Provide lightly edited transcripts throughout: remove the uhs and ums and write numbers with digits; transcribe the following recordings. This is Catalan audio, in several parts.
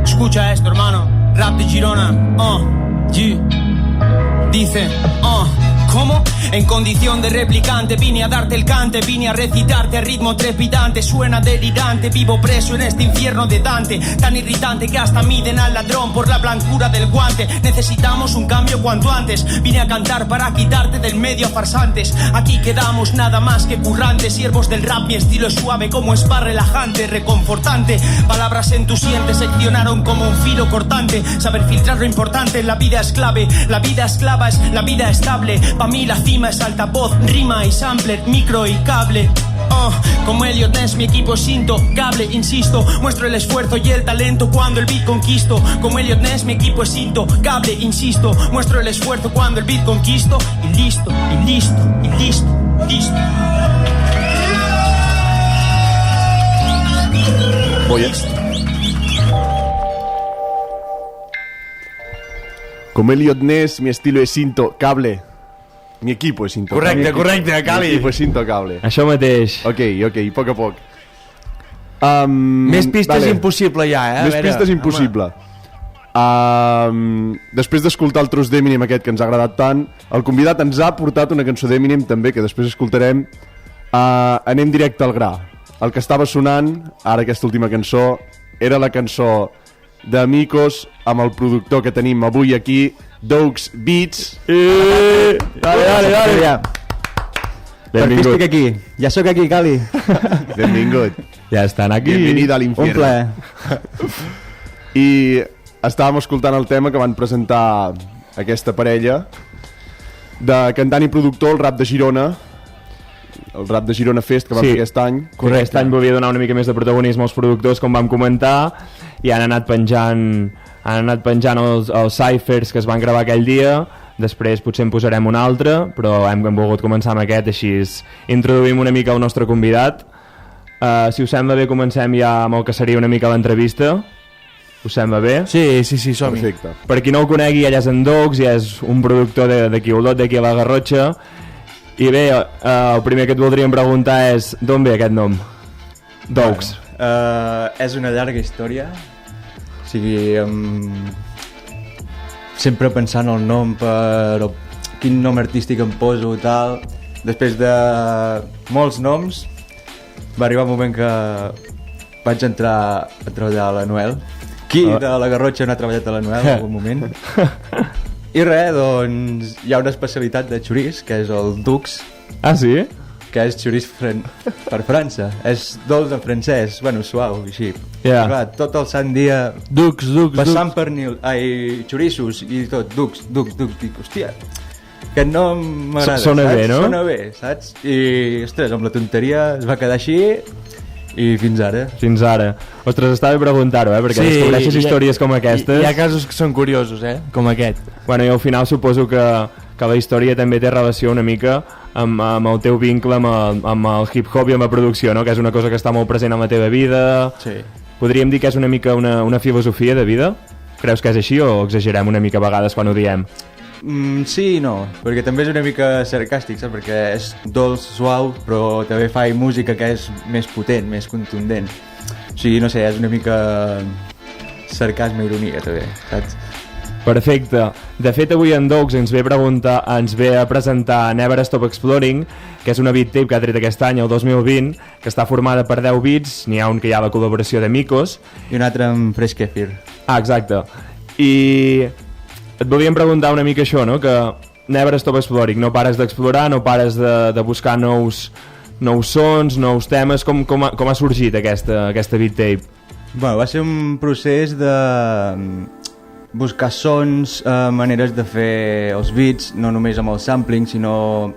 Escucha esto, hermano. Rap de Girona. Dice, ¿cómo? En condición de replicante vine a darte el cante, vine a recitarte a ritmo trepidante. Suena delirante, vivo preso en este infierno de Dante, tan irritante que hasta miden al ladrón por la blancura del guante. Necesitamos un cambio cuanto antes. Vine a cantar para quitarte del medio a farsantes. Aquí quedamos nada más que currantes, siervos del rap. Mi estilo es suave como spa, relajante, reconfortante. Palabras en tu siente seccionaron como un filo cortante. Saber filtrar lo importante, la vida es clave. La vida esclava es la vida estable. Pa' mí la cima es altavoz, rima y sampler, micro y cable. Como Elliot Ness, mi equipo es intocable, insisto. Muestro el esfuerzo y el talento cuando el beat conquisto. Como Elliot Ness, mi equipo es intocable, insisto. Muestro el esfuerzo cuando el beat conquisto. Y listo, y listo, y listo, listo. Como Elliot Ness, mi estilo es intocable. Mi equipo és intocable. Correcte, Cali. Mi equipo és intocable. Això mateix. Ok, a poc a poc. Més pistes impossible ja, Més pistes impossible. Després d'escoltar el tros d'Eminem aquest que ens ha agradat tant, el convidat ens ha portat una cançó d'Eminem també, que després escoltarem. Anem directe al gra. El que estava sonant, ara aquesta última cançó, era la cançó d'Amicos amb el productor que tenim avui aquí, Dogs Beats. Dale. Ja. Benvingut. Aquí. Ja sóc aquí, Cali. Benvingut. Ja estan aquí. Bienvenido al infierno. Un plaer. I estàvem escoltant el tema que van presentar aquesta parella de cantant i productor, el Rap de Girona, el Rap de Girona Fest que van fer aquest any. Correcte. Aquest any volia donar una mica més de protagonisme als productors, com vam comentar, i han anat penjant els cyphers que es van gravar aquell dia. Després potser en posarem un altre, però hem volgut començar amb aquest, així introduïm una mica el nostre convidat. Si us sembla bé, comencem ja amb el que seria una mica l'entrevista. Us sembla bé? Sí, som-hi. Perfecte. Per qui no el conegui, ell és en Dogs, i és un productor d'aquí a Olot, d'aquí a la Garrotxa. I bé, el primer que et voldríem preguntar és d'on ve aquest nom? Dogs. És una llarga història. O sigui, sempre pensant el nom per quin nom artístic em poso i tal. Després de molts noms va arribar un moment que vaig entrar a treballar a la Noel. Qui de la Garrotxa no ha treballat a la Noel en algun moment? I res, doncs hi ha una especialitat de xoriç, que és el Dux. Ah, sí? Que és xoriç per França. És dolç en francès, bueno, suau, així. Yeah. Clar, tot el sant dia Dux. passant per xorissos i tot, Dux. Dic, hòstia, aquest nom m'agrada, Sona saps? bé, no? Sona bé, saps? I, ostres, amb la tonteria es va quedar així i fins ara. Fins ara. Ostres, estava bé preguntar-ho, perquè descobreixes històries com aquestes. Hi ha casos que són curiosos, com aquest. Bueno, i al final suposo que la història també té relació una mica amb el teu vincle amb el hip-hop i amb la producció, no? Que és una cosa que està molt present en la teva vida. Sí. Podríem dir que és una mica una filosofia de vida? Creus que és així o exagerem una mica a vegades quan ho diem? Sí i no, perquè també és una mica sarcàstic, saps? Perquè és dolç, suau, però també fa música que és més potent, més contundent. O sigui, no sé, és una mica sarcasme i ironia també, saps? Perfecte. De fet, avui en Dogs ens ve a presentar Never Stop Exploring, que és una beat tape que ha tret aquest any, el 2020, que està formada per 10 beats, n'hi ha un que hi ha la col·laboració d'Amicos. I un altre amb Fresh Kefir. Ah, exacte. I et volíem preguntar una mica això, no? Que Never Stop Exploring, no pares d'explorar, no pares de buscar nous sons, nous temes. Com ha sorgit aquesta beat tape? Bueno, va ser un procés de buscar sons, maneres de fer els beats, no només amb el sampling, sinó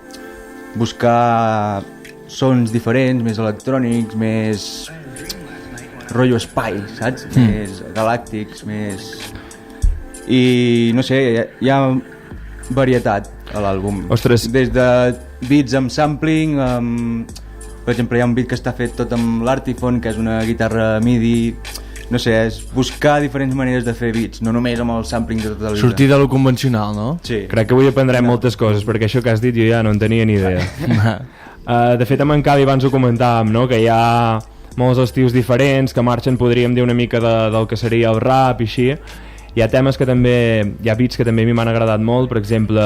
buscar sons diferents, més electrònics, més rotllo espai, saps? Més galàctics, més... I no sé, hi ha varietat a l'àlbum. Ostres. Des de beats amb sampling, per exemple hi ha un beat que està fet tot amb l'Artiphone, que és una guitarra MIDI. No sé, és buscar diferents maneres de fer beats, no només amb el sampling de tota la vida. Sortir de lo convencional, no? Sí. Crec que avui aprendrem moltes coses, perquè això que has dit jo ja no en tenia ni idea. De fet, amb en Cali abans ho comentàvem, no? Que hi ha molts estius diferents que marxen, podríem dir, una mica del que seria el rap i així. Hi ha temes que també, hi ha beats que també a mi m'han agradat molt, per exemple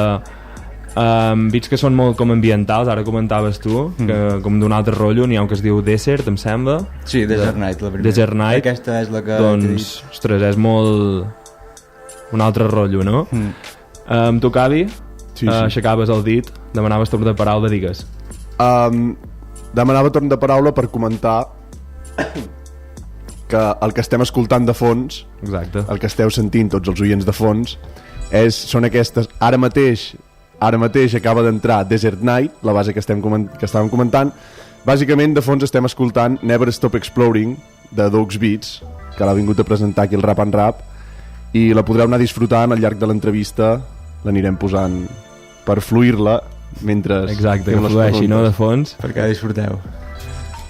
beats que són molt com ambientals, ara comentaves tu, que com d'un altre rotllo, n'hi ha un que es diu Desert, em sembla. Sí, Desert Night, la primera. Desert Night. Aquesta és la que doncs, ostres, és molt un altre rotllo, no? Tu, Cavi, Sí. aixecaves el dit, demanaves torn de paraula, digues. Demanava torn de paraula per comentar que el que estem escoltant de fons, Exacte. el que esteu sentint tots els oients de fons, són aquestes... Ara mateix acaba d'entrar Desert Night, la base que estàvem comentant. Bàsicament, de fons estem escoltant Never Stop Exploring, de Dogs Beats, que l'ha vingut a presentar aquí el Rap and Rap, i la podreu anar disfrutant al llarg de l'entrevista, l'anirem posant per fluir-la mentre... Exacte, fem que les flueixi, no?, de preguntes. fons. Perquè disfruteu.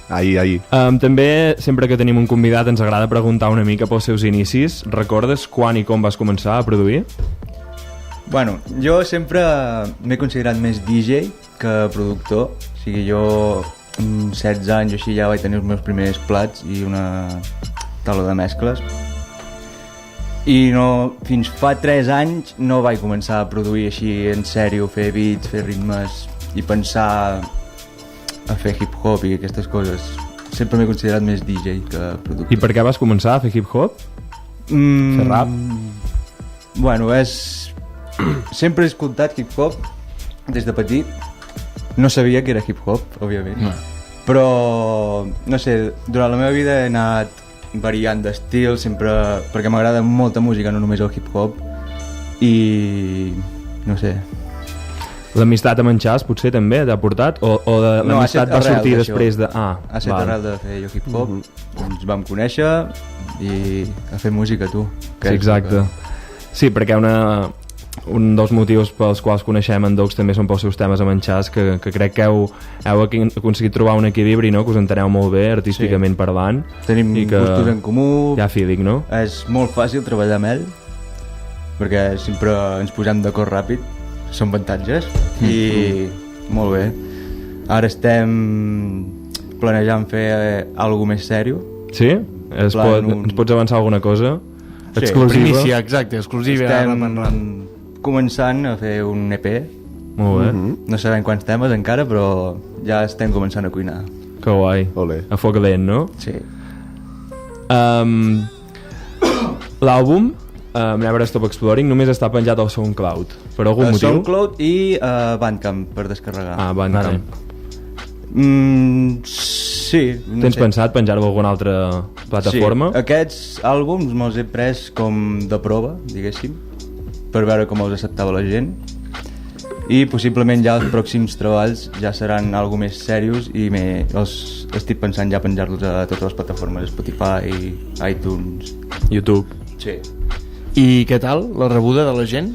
Ahir. També, sempre que tenim un convidat, ens agrada preguntar una mica pels seus inicis. Recordes quan i com vas començar a produir? Bueno, jo sempre m'he considerat més DJ que productor. O sigui, jo amb 16 anys o així ja vaig tenir els meus primers plats i una taula de mescles. I fins fa 3 anys no vaig començar a produir així en sèrio, fer beats, fer ritmes i pensar a fer hip-hop i aquestes coses. Sempre m'he considerat més DJ que productor. I per què vas començar a fer hip-hop? Fer rap? Bueno, sempre he escoltat hip-hop des de petit. No sabia que era hip-hop, òbviament. Però, no sé, durant la meva vida he anat variant d'estil, sempre, perquè m'agrada molta música, no només el hip-hop. I, no sé... L'amistat amb en Chas potser també t'ha portat? O l'amistat va sortir després de... Ha set arrel de fer jo hip-hop. Ens vam conèixer i a fer música, tu. Sí, exacte. Sí, perquè un dels motius pels quals coneixem en Dogs també són pels seus temes amb en Chas, que crec que heu aconseguit trobar un equilibri, no?, que us enteneu molt bé artísticament parlant. Tenim gustos en comú. Hi ha feeling, no? És molt fàcil treballar amb ell perquè sempre ens posem d'acord ràpid, són avantatges i molt bé. Ara estem planejant fer alguna més sèrio. Sí? Ens pots avançar alguna cosa? Sí, exclusiva? Primicia, exacte, exclusiva. Estem començant a fer un EP. Molt bé. No sabem quants temes encara, però ja estem començant a cuinar. Que guai. Olé. A foc lent, no? Sí. L'àlbum Never Stop Exploring només està penjat al SoundCloud. Per algun motiu? SoundCloud i Bandcamp per descarregar. Bandcamp. Sí. Tens pensat penjar-ho a alguna altra plataforma? Sí, aquests àlbums me'ls he pres com de prova, diguéssim, per veure com els acceptava la gent, i possiblement ja els pròxims treballs ja seran algo més serios i estic pensant ja penjar-los a totes les plataformes, Spotify, iTunes, YouTube. Sí. I què tal, la rebuda de la gent?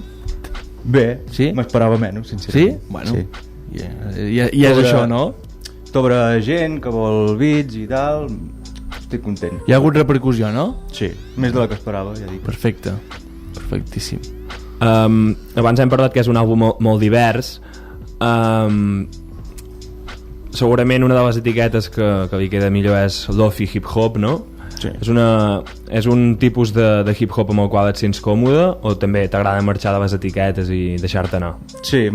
Bé, Sí? m'esperava menys, sincerament. Sí? Bueno, Sí. ja és això, no? Sobre gent que vol beats i tal, estic content. Hi ha hagut repercussió, no? Sí, més de la que esperava, ja dic. Perfecte, perfectíssim. Abans hem parlat que és un àlbum molt divers. Segurament una de les etiquetes que li queda millor és lofi hip-hop, no? Sí. És un tipus de hip-hop amb el qual et sents còmode, o també t'agrada marxar de les etiquetes i deixar-te anar? Sí,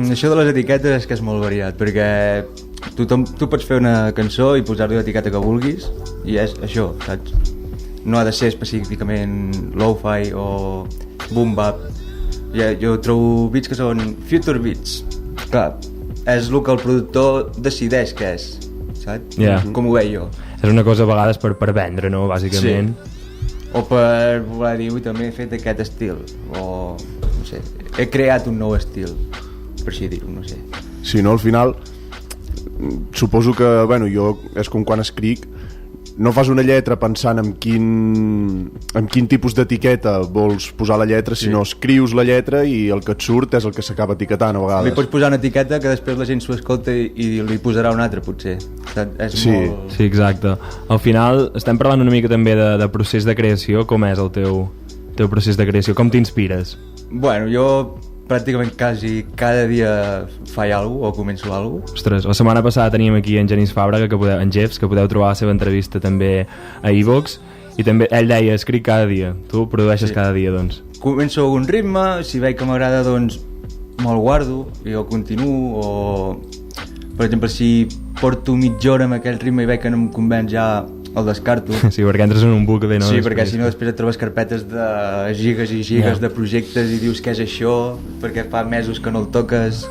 això de les etiquetes és que és molt variat, perquè tu pots fer una cançó i posar-li l'etiqueta que vulguis i és això, saps? No ha de ser específicament lo-fi o boom-bap. Jo trobo beats que són future beats. Clar, és el que el productor decideix que és, saps? Yeah. Com ho veig jo. És una cosa a vegades per vendre, no? Bàsicament. Sí. O per voler dir, també he fet aquest estil, o no sé, he creat un nou estil, per així dir-ho, no sé. Sí, no? Al final suposo que, bueno, jo és com quan escric, no fas una lletra pensant en quin tipus d'etiqueta vols posar la lletra, sinó escrius la lletra i el que et surt és el que s'acaba etiquetant a vegades. Li pots posar una etiqueta que després la gent s'ho escolta i li posarà una altra, potser. És molt... Sí, exacte. Al final estem parlant una mica també de procés de creació. Com és el teu procés de creació? Com t'inspires? Bueno, jo pràcticament quasi cada dia faig alguna cosa o començo alguna cosa. Ostres, la setmana passada teníem aquí en Genís Fàbrega, en Jeffs, que podeu trobar la seva entrevista també a iVox, i també ell deia, escric cada dia. Tu produeixes cada dia, doncs. Començo algun ritme, si veig que m'agrada, doncs me'l guardo i jo continuo, o per exemple, si porto mitja hora amb aquell ritme i veig que no em convenç, ja el descarto. Sí, perquè entres en un bucle, no? Sí, perquè si no després et trobes carpetes de gigas i gigas de projectes i dius què és això, perquè fa mesos que no el toques,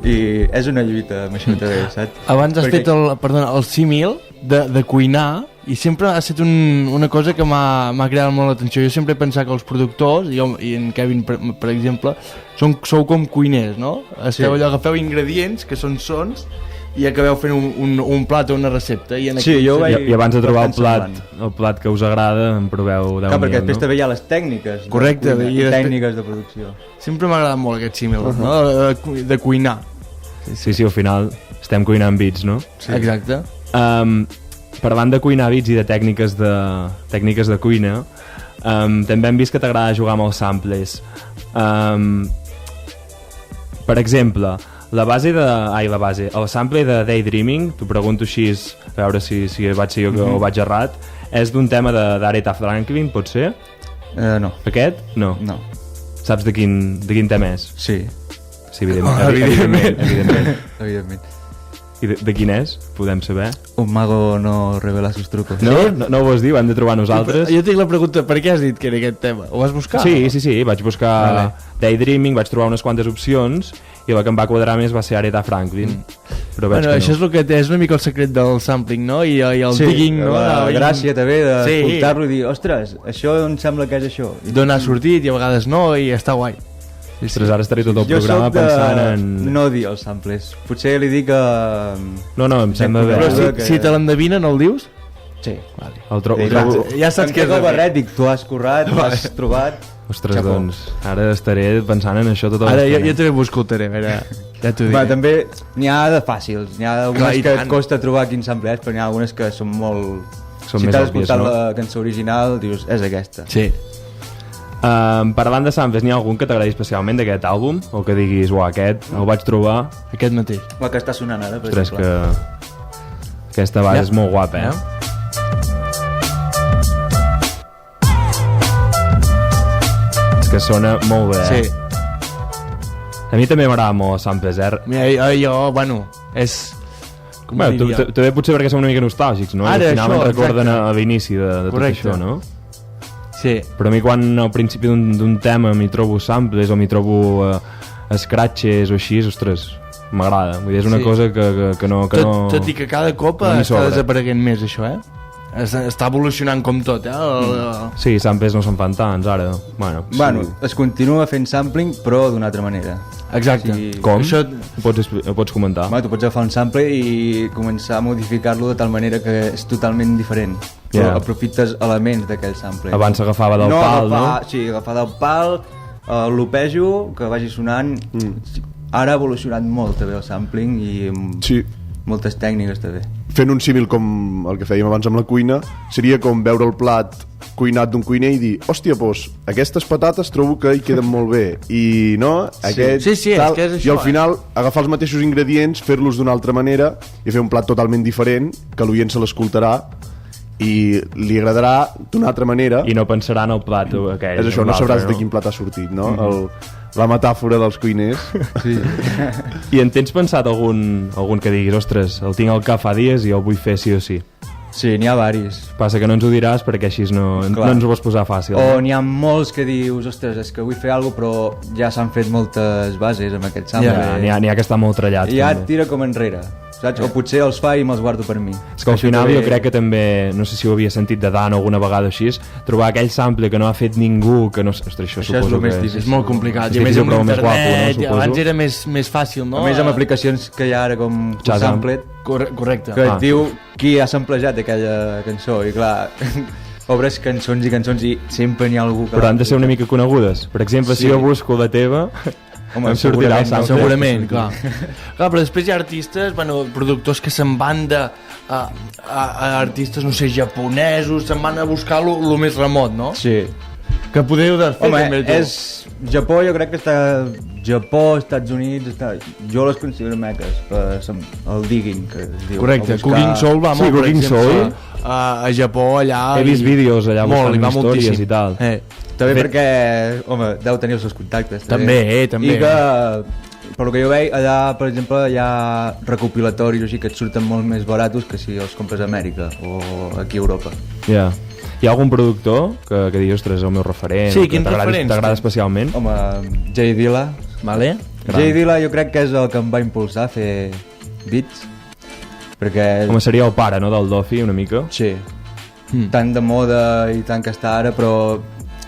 i és una lluita amb això també, saps? Abans has fet el símil de cuinar, i sempre ha estat una cosa que m'ha creat molt l'atenció. Jo sempre he pensat que els productors, i en Kevin per exemple, sou com cuiners, no? Esteu allò, agafeu ingredients que són sons i acabeu fent un plat o una recepta. I abans de trobar el plat que us agrada, en proveu 10.000, perquè després també hi ha les tècniques. Correcte. Tècniques de producció. Sempre m'ha agradat molt aquest símil, no? De cuinar. Sí, al final estem cuinant beats, no? Sí. Exacte. Parlant de cuinar beats i de tècniques de cuina, també hem vist que t'agrada jugar amb els samples. Per exemple, el sample de Daydreaming, t'ho pregunto així, a veure si vaig ser jo que ho vaig errat, és d'un tema d'Aretha Franklin, pot ser? No. Aquest? No. Saps de quin tema és? Sí. Sí, evidentment. I de quin és? Podem saber? Un mago no revela sus trucos. No ho vols dir? Ho hem de trobar nosaltres. Jo tinc la pregunta, per què has dit que era aquest tema? Ho vas buscar? Sí, vaig buscar Daydreaming, vaig trobar unes quantes opcions i la que em va quadrar més va ser Aretha Franklin. Però veig que no. Això és el que és una mica el secret del sampling, no? I el digging, no? La gràcia també d'escoltar-lo i dir, ostres, això em sembla que és això. D'on ha sortit i a vegades no, i està guai. Ostres, ara estaré tot el programa pensant en... no dir els samples. Potser li dic que... No, em sembla bé. Però si te l'endevina no el dius? Sí. Ja saps què és el barret, dic, tu has currat, has trobat... Ostres, doncs, ara estaré pensant en això tota l'estona. Ara jo també m'ho escoltaré, ja t'ho diré. També n'hi ha de fàcils, n'hi ha algunes que et costa trobar quin sample és, però n'hi ha algunes que són molt... Si t'has escoltat la cançó original, dius, és aquesta. Sí. Parlant de samples, n'hi ha algun que t'agradi especialment d'aquest àlbum? O que diguis, aquest el vaig trobar... Aquest mateix. El que està sonant ara, per exemple. Que aquesta base és molt guapa, És que sona molt bé, Sí. A mi també m'agrada molt els samples, Mira, jo, és... També potser perquè som una mica nostàlgics, no? Ara, al final això, em recorden a l'inici de tot això, no? Sí. Però a mi quan al principi d'un tema m'hi trobo samples o m'hi trobo scratches o així, ostres, m'agrada. Vull dir, és una cosa que no... Tot i que cada cop està desapareguent més, això, Està evolucionant com tot, Sí, samples no se'n fan tants, ara. Bueno, es continua fent sampling, però d'una altra manera. Exacte. Com? Això... Ho pots comentar? Tu pots agafar un sample i començar a modificar-lo de tal manera que és totalment diferent. Però aprofites elements d'aquell sample. Abans s'agafava del pal, no? Sí, agafar del pal, l'opejo, que vagi sonant. Ara ha evolucionat molt també el sampling i moltes tècniques també. Fent un símil com el que fèiem abans amb la cuina, seria com veure el plat cuinat d'un cuiner i dir, hòstia, doncs, aquestes patates trobo que hi queden molt bé i no, aquest tal, és que és això, i al final agafar els mateixos ingredients, fer-los d'una altra manera i fer un plat totalment diferent que l'oient se l'escoltarà i li agradarà d'una altra manera i no pensarà en el plat aquell. És això, no sabràs de quin plat ha sortit, no? La metàfora dels cuiners. Sí. I en tens pensat algun que diguis, ostres, el tinc al cap fa dies i el vull fer sí o sí? Sí, n'hi ha varis. Passa que no ens ho diràs perquè així no ens ho vols posar fàcil. O n'hi ha molts que dius, ostres, és que vull fer alguna cosa, però ja s'han fet moltes bases amb aquest sample. N'hi ha que està molt trallat. I ja et tira com enrere, saps? O potser els fa i me'ls guardo per mi. És que al final jo crec que també, no sé si ho havia sentit de Dan alguna vegada així, trobar aquell sample que no ha fet ningú, que no... Ostres, això suposo que és molt complicat. I més amb l'internet, abans era més fàcil, no? A més amb aplicacions que hi ha ara com Samplet, correcte, que et diu qui ha samplejat aquella cançó i clar, obres cançons i sempre n'hi ha algú que... Però han de ser una mica conegudes. Per exemple, si jo busco la teva... Home, segurament, clar. Però després hi ha artistes, productors que se'n van a artistes, no sé, japonesos, se'n van a buscar lo més remot, no? Sí. Que podeu de fer Home, també tu. Japó, jo crec que està... Japó, Estats Units... Jo les considero meques per el digging, que es diu. Correcte, buscar... Cooking Soul va molt, Cooking per exemple, Soul. a Japó, allà... He vist vídeos allà buscant i va històries moltíssim. i tal. També perquè, home, deu tenir els seus contactes. També. I que, per lo que jo veig, allà, per exemple, hi ha recopilatoris així que et surten molt més baratos que si els compres a Amèrica o aquí a Europa. Ja. Hi ha algun productor que digui, ostres, és el meu referent? Sí, que quins referents t'agrada tens? especialment? Home, Jay Dilla. Vale? Jay Dilla jo crec que és el que em va impulsar a fer beats, perquè... Home, seria el pare, no?, del Dofi, una mica. Sí, tant de moda i tant que està ara, però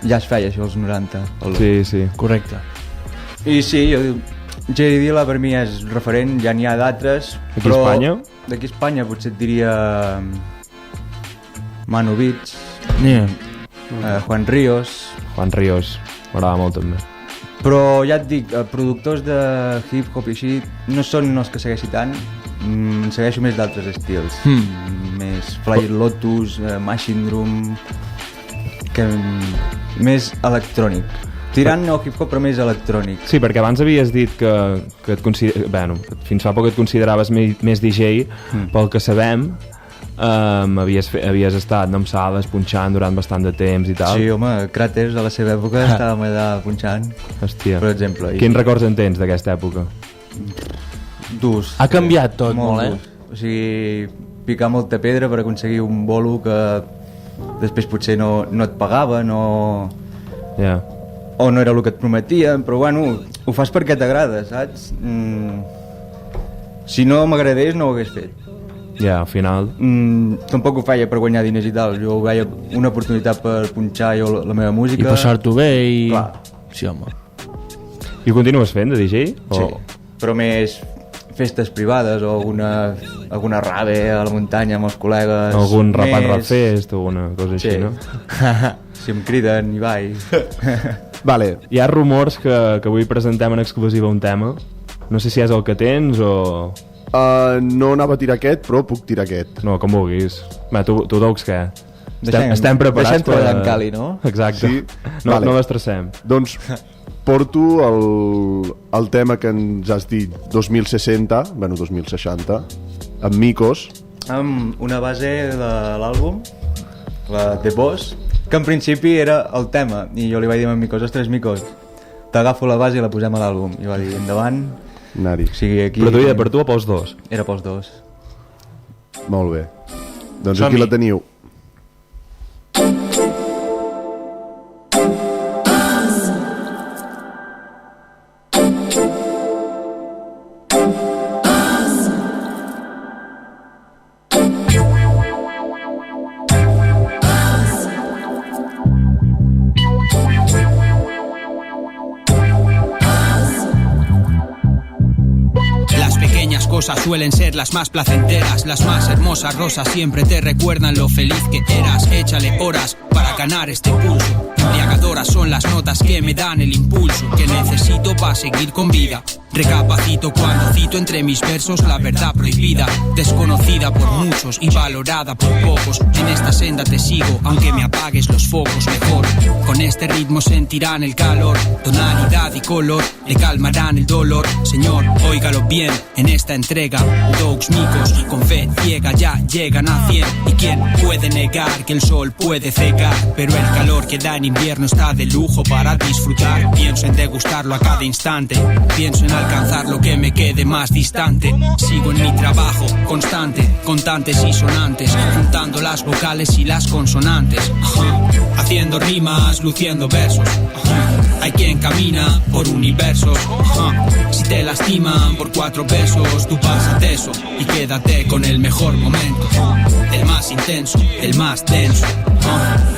ja es feia això als 90. Sí, sí. Correcte. I sí, Jay Dilla per mi és referent, ja n'hi ha d'altres. Aquí a Espanya? D'aquí a Espanya potser et diria Manu Beats, Juan Ríos, Juan Ríos, m'agrada molt també. però ja et dic, productors de hip-hop i així no són els que segueixi tant, segueixo més d'altres estils, més Fly Lotus, Machine Drum, que més electrònic. Tirant no hip-hop però més electrònic. Sí, perquè abans havies dit que fins fa poc et consideraves més DJ, pel que sabem, havies estat amb sales punxant durant bastant de temps i tal. Sí, home, Craters a la seva època estàvem allà punxant, Hòstia. per exemple. Quins records en tens d'aquesta època? Durs. Ha canviat tot molt, durs. O sigui, picar molta pedra per aconseguir un bolo que després potser no et pagava, Ja. o no era el que et prometien, però bueno, ho fas perquè t'agrada, saps? Si no m'agradés no ho hagués fet. Ja, al final... Tampoc ho feia per guanyar diners i tal, jo ho veia una oportunitat per punxar jo la meva música. I passar-t'ho bé i... Clar. Sí, home. I ho continues fent, de DJ? Sí, però més festes privades o alguna rave a la muntanya amb els col·legues. Algun rap and rap més... fest o alguna cosa així, Sí. no? Si em criden i vaig. Vale, Hi ha rumors que avui presentem en exclusiva un tema. No sé si és el que tens o... no anava a tirar aquest, però puc tirar aquest. No, com vulguis. Va, tu Docs, què? Deixem- Estem preparats deixem treballar en Cali, no? Exacte. Sí? No, Vale. no l'estressem. Doncs porto el tema que ens has dit 2060, bueno, 2060, amb Micos. Amb una base de l'àlbum, la The Boss, que en principi era el tema, i jo li vaig dir a Micos, ostres, Micos, t'agafo la base i la posem a l'àlbum. I va dir, endavant. Nari. O sigui, aquí... Però per tu o pels dos? Era pels dos. Molt bé. Doncs Som-hi. aquí la teniu. Las pequeñas cosas suelen ser las más placenteras, las más hermosas rosas siempre te recuerdan lo feliz que eras. Échale horas para ganar este pulso. Embriagadoras son las notas que me dan el impulso que necesito para seguir con vida. Recapacito cuando cito entre mis versos la verdad prohibida, desconocida por muchos y valorada por pocos. En esta senda te sigo, aunque me apagues los focos mejor. Con este ritmo sentirán el calor, tonalidad y color, le calmarán el dolor. Señor, óigalo bien, en esta entrega, Dogs Micos, con fe ciega ya llegan a 100. ¿Y quién puede negar que el sol puede cegar? Pero el calor que da en invierno está de lujo para disfrutar. Pienso en degustarlo a cada instante, pienso en alcanzar lo que me quede más distante. Sigo en mi trabajo constante, contantes y sonantes, juntando las vocales y las consonantes. Haciendo rimas, luciendo versos. Hay quien camina por universos. Si te lastiman por 4 besos, tú pásate eso y quédate con el mejor momento, el más intenso, el más denso.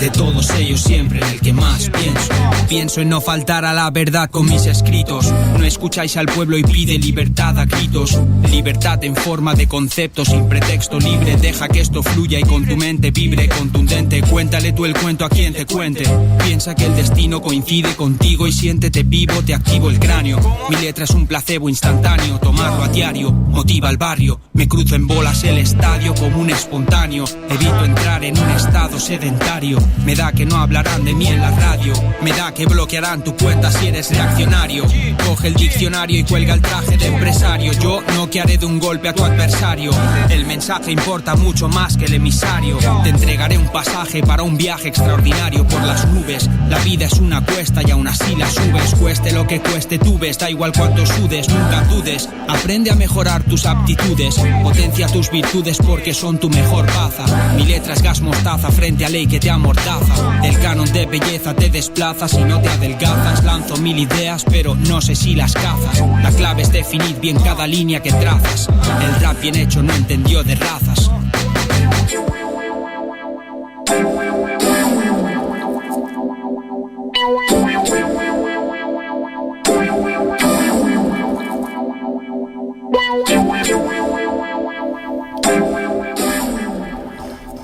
De todos ellos siempre en el que más pienso. Pienso en no faltar a la verdad con mis escritos. No escucháis al pueblo y pide libertad a gritos. Libertad en forma de concepto sin pretexto libre. Deja que esto fluya y con tu mente vibre contundente. Cuéntale tú el cuento a quien te cuente. Piensa que el destino coincide contigo y siéntete vivo, te activo el cráneo. Mi letra es un placebo instantáneo, tomarlo a diario motiva al barrio. Me cruzo en bolas el estadio como un espontáneo. Evito entrar en un estado sedentario voluntario. Me da que no hablarán de mí en la radio. Me da que bloquearán tu cuenta si eres reaccionario. Coge el diccionario y cuelga el traje de empresario. Yo noquearé de un golpe a tu adversario. El mensaje importa mucho más que el emisario. Te entregaré un pasaje para un viaje extraordinario por las nubes. La vida es una cuesta y aún así la subes. Cueste lo que cueste, tú ves, da igual cuánto sudes, nunca dudes. Aprende a mejorar tus aptitudes. Potencia tus virtudes porque son tu mejor baza. Mi letra es gas mostaza frente a ley que te amordaza. El canon de belleza te desplaza si no te adelgazas. Lanzo 1000 ideas pero no sé si las cazas. La clave es definir bien cada línea que trazas. El rap bien hecho no entendió de razas.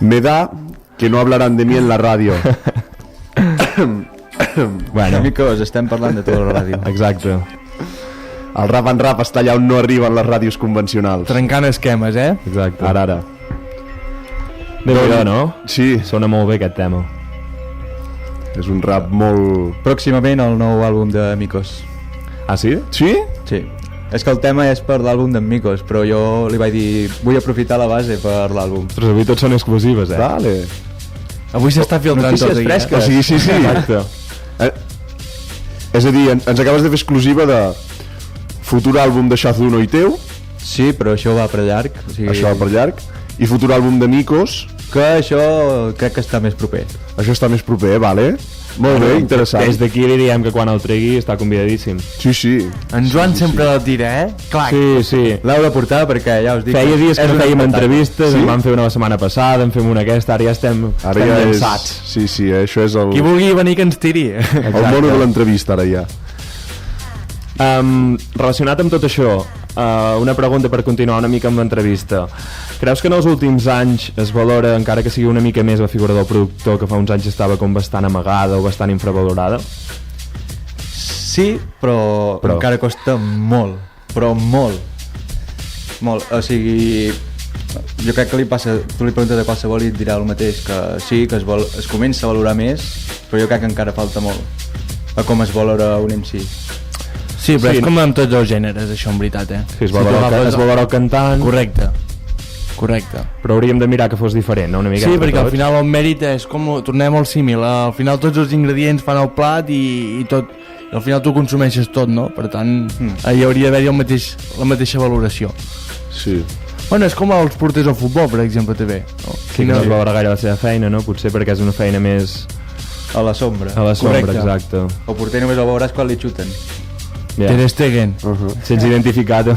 Me da que no hablarán de mí en la ràdio. Bueno, Amigos, estem parlant de tota la ràdio. exacte. El rap en rap està allà on no arriben les ràdios convencionals. Trencant esquemes, Exacte. Ara. Déu-n'hi-do, no? Sí, Sona molt bé aquest tema. és un rap molt... Pròximament el nou àlbum de Micos. Ah, sí? Sí? Sí. És que el tema és per l'àlbum d'en Micos, però jo li vaig dir vull aprofitar la base per l'àlbum. Ostres, avui tots són exclusives, Vale. Avui s'està filtrant Notícies tot aquí, fresques. O sigui, sí, sí. Exacte. És a dir, ens acabes de fer exclusiva de futur àlbum de Shazuno i teu, Sí, però això va per llarg. O sigui, això va per llarg, i futur àlbum de Micos, que això crec que està més proper. això està més proper, vale? Molt bé, interessant. Des d'aquí li diem que quan el tregui està convidadíssim. Sí, sí. En Joan sempre la tira, Clac. Sí, sí. L'heu de portar perquè ja us dic... Feia dies que és no un fèiem espectacle. entrevistes, Sí? en vam fer una la setmana passada, en fem una aquesta, ara ja estem Ara ja és... llançats. Sí, sí, això és el Qui vulgui venir que ens tiri. el mono de l'entrevista, ara ja. Relacionat amb tot això, una pregunta per continuar una mica amb l'entrevista. Creus que en els últims anys es valora, encara que sigui una mica més, la figura del productor, que fa uns anys estava com bastant amagada o bastant infravalorada? Sí, però encara costa molt, però molt. Molt, o sigui... Jo crec que li passa, tu li preguntes a qualsevol i et dirà el mateix, que sí, que es comença a valorar més, però jo crec que encara falta molt a com es valora un MC. Sí, però Sí. és com amb tots els gèneres, això, en veritat, Sí, es valora el cantant, Correcte. Correcte. però hauríem de mirar que fos diferent, no? Una mica Sí, entre perquè al tots. final el mèrit és com, tornem al símil, al final tots els ingredients fan el plat i tot, i al final tu consumeixes tot, no? Per tant, hi hauria d'haver-hi la mateixa valoració. Sí. Bueno, és com els porters al futbol, per exemple, també. No? Sí, que no es valora gaire la seva feina, no? Potser perquè és una feina més A la sombra. a la sombra, Correcte. exacte. El porter només el veuràs quan li xuten. Ja. Ter Stegen. Sents identificat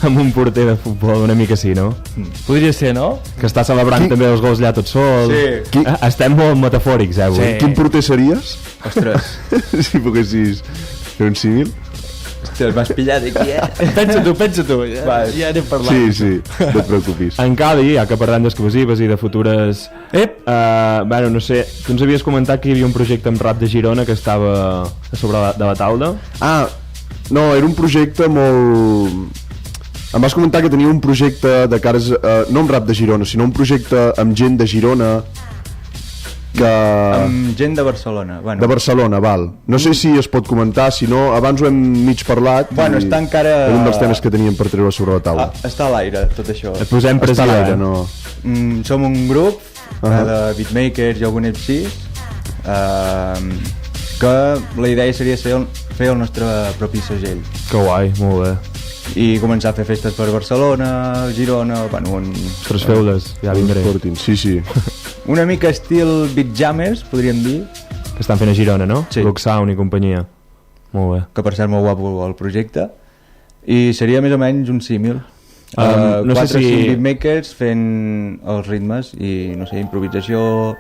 amb un porter de futbol una mica així, no? Podria ser, no? Que està celebrant també els gols allà tot sol. Sí. Estem molt metafòrics, avui. Sí. Quin porter series? Ostres, Si poguessis fer un símil? ostres, m'has pillat aquí, Pensa tu. Ja anem parlant. Sí, sí, no et preocupis. En Cali, ja que parlem d'exclusives i de futures... bueno, no sé, tu ens havies comentat que hi havia un projecte amb rap de Girona que estava a sobre de la taula. Ah, no, era un projecte molt... Em vas comentar que tenia un projecte de cares... no amb rap de Girona, sinó un projecte amb gent de Girona que... amb gent de Barcelona. Bueno, De Barcelona, val. No sé si es pot comentar, si no, abans ho hem mig parlat. Bueno, i està encara- Era un dels temes que teníem per treure sobre la taula. està a l'aire, tot això. Et posem Està pressió, a l'aire, no? Som un grup de beatmakers i algun MCs que la idea seria fer el nostre propi segell Que guai, molt bé. i començar a fer festes per Barcelona, Girona, bueno, Ostres, feu-les, ja vindré. Portin, sí, sí. una mica estil Beatjammers, podríem dir, Que estan fent a Girona, no? Sí. Look Sound i companyia. Molt bé. que per cert molt guapo el projecte, i seria més o menys un símil. No sé 4 o si- 5 beatmakers fent els ritmes i, no sé, improvisació,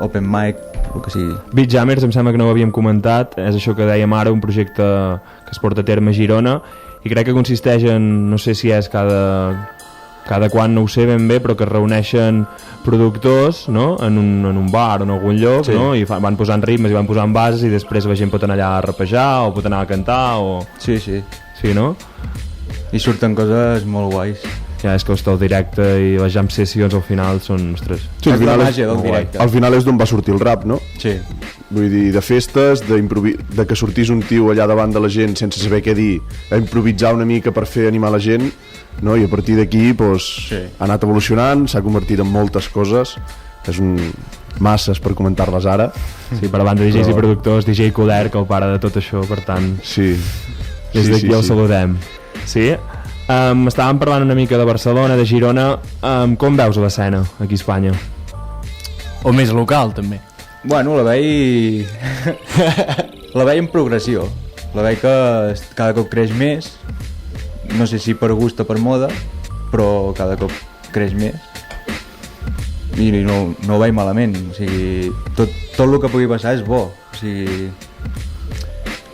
open mic, el que sigui. Beatjammers, em sembla que no ho havíem comentat, és això que dèiem ara, un projecte que es porta a terme a Girona, i crec que consisteix en, no sé si és cada quan, no ho sé ben bé, però que es reuneixen productors, no?, en un bar o en algun lloc, Sí. no?, i van posant ritmes i van posant bases i després la gent pot anar allà a rapejar o pot anar a cantar o... Sí, sí. Sí, no? I surten coses molt guais. ja és que el directe i les jam sessions al final són, ostres... Sí, al És la final màgia del directe. Al final és d'on va sortir el rap, no? Sí. Vull dir, de festes, de que sortís un tio allà davant de la gent sense saber què dir, a improvisar una mica per fer animar la gent, no? I a partir d'aquí doncs, ha anat evolucionant, s'ha convertit en moltes coses, és masses per comentar-les ara. Sí, per a banda de DJs i productors, DJ Coder, que el pare de tot això, per tant, Sí. des d'aquí el saludem. Sí? Estàvem parlant una mica de Barcelona, de Girona. Com veus l'escena aquí a Espanya? O més local, també. Bueno, la veig... la veig en progressió. La veig que cada cop creix més. No sé si per gust o per moda, però cada cop creix més. I no ho veig malament. O sigui, tot el que pugui passar és bo. O sigui,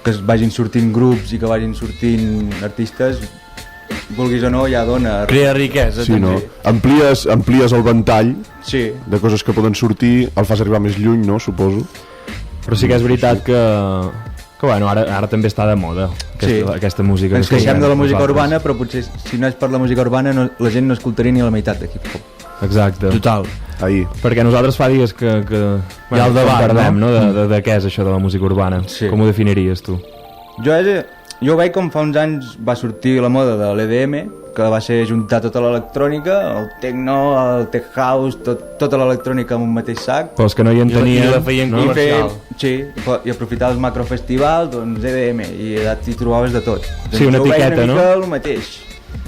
que es vagin sortint grups i que vagin sortint artistes, vulguis o no, ja dona... Crea riquesa, Sí, també. no? Amplies el ventall Sí. de coses que poden sortir, el fas arribar més lluny, no? Suposo. Però sí que és veritat que bueno, ara també està de moda aquesta música. Ens que queixem de la música nosaltres. urbana, però potser si no és per la música urbana la gent no escoltaria ni la meitat de hip-hop. Exacte. Total. Ahir. Perquè nosaltres fa dies que Hi ha el debat, parlem, no? De què és això de la música urbana. Sí. Com ho definiries tu? Jo veig com fa uns anys va sortir la moda de l'EDM, que va ser juntar tota l'electrònica, el techno, el tech house, tota l'electrònica en un mateix sac. Pels que no hi entenien, I la feien no? comercial. I aprofitar els macrofestivals, doncs EDM, i hi trobaves de tot. Sí, una doncs etiqueta, jo veig no? una mica el mateix,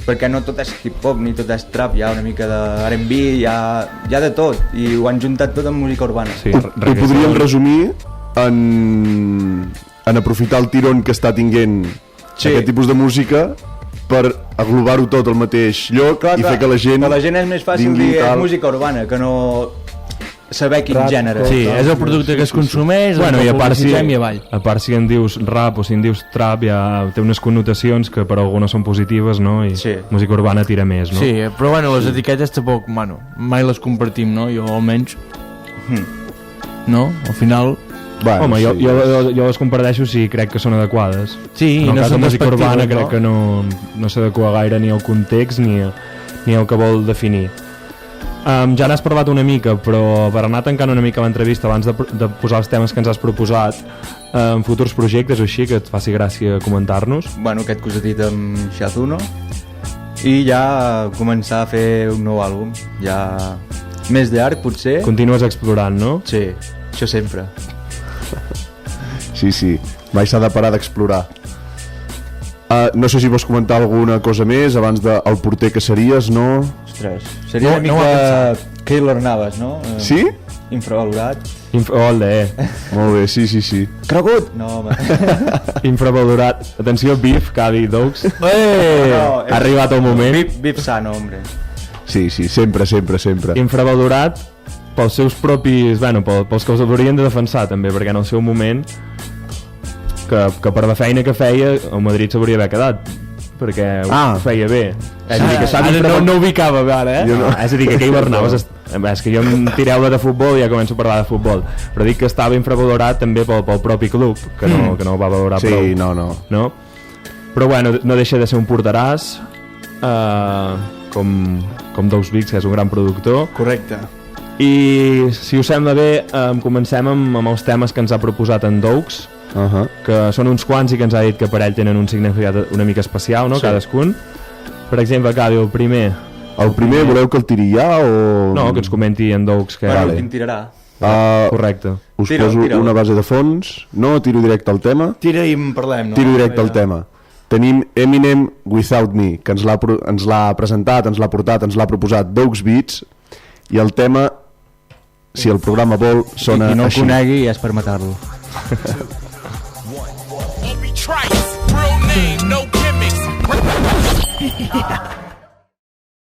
perquè no tot és hip-hop ni tot és trap, hi ha una mica de R&B, hi ha de tot, i ho han juntat tot amb música urbana. Sí, Ho podríem resumir en aprofitar el tirón que està tinguent aquest tipus de música per aglobar-ho tot al mateix lloc i fer que la gent... Per la gent és més fàcil vingui dir tal. música urbana que no saber quin gènere. Sí, és el producte que es consumeix, Bueno, i a part, si, i avall. a part si en dius rap o si en dius trap ja té unes connotacions que per algunes són positives, no? I Sí. música urbana tira més, no? Sí, però bueno, les etiquetes tampoc, bueno, mai les compartim, no? Jo almenys... No? Al final... Bueno, Home, sí, jo les comparteixo si crec que són adequades. Sí, en el no cas de són música despectives, urbana no? crec que no s'adequa gaire ni al context ni el que vol definir. Ja n'has parlat una mica, però per anar tancant una mica l'entrevista abans de posar els temes que ens has proposat, en futurs projectes o així que et faci gràcia comentar-nos. Bueno, aquest cosetit amb Shazuno i ja començar a fer un nou àlbum, ja més d'art potser. Continues explorant, no? Sí, això sempre. Sí, mai s'ha de parar d'explorar. No sé si vols comentar alguna cosa més abans del porter que series, no? Ostres, seria una mica Keylor Navas, no? Sí? Infravalorat. Olé, Molt bé, sí. Cregut? No, home. infravalorat. Atenció, Beef, Cadi, Dogs. No, Ha arribat el moment. Vip sano, hombre. Sí, sempre. Infravalorat pels seus propis... Bueno, pels que els haurien de defensar també, perquè en el seu moment que per la feina que feia el Madrid s'hauria d'haver quedat perquè ho feia bé. És a dir, que no ubicava ara, eh? No. És a dir, que Keylor Navas és que jo em tireu de futbol i ja començo a parlar de futbol, però dic que estava infravalorat també pel propi club, que no el va valorar prou. Sí, no. Però bueno, no deixa de ser un porteràs, com Dogs Bigs, que és un gran productor. Correcte. I si us sembla bé, comencem amb els temes que ens ha proposat en Dogs, que són uns quants i que ens ha dit que per ell tenen un significat una mica especial, no? Sí. Cadascun. Per exemple, Cadi, el primer... El primer voleu que el tiri ja o...? No, que ens comenti en Dogs que... Bueno, quin tirarà? Correcte. Us poso una base de fons, no? Tiro directe al tema. Tira i en parlem, no? Tiro directe al tema. Tenim Eminem Without Me, que ens l'ha presentat, ens l'ha portat, ens l'ha proposat Dogs Beats, i el tema, si el programa vol, sona I no el així. conegui ja és per matar-lo. Trice, real name, no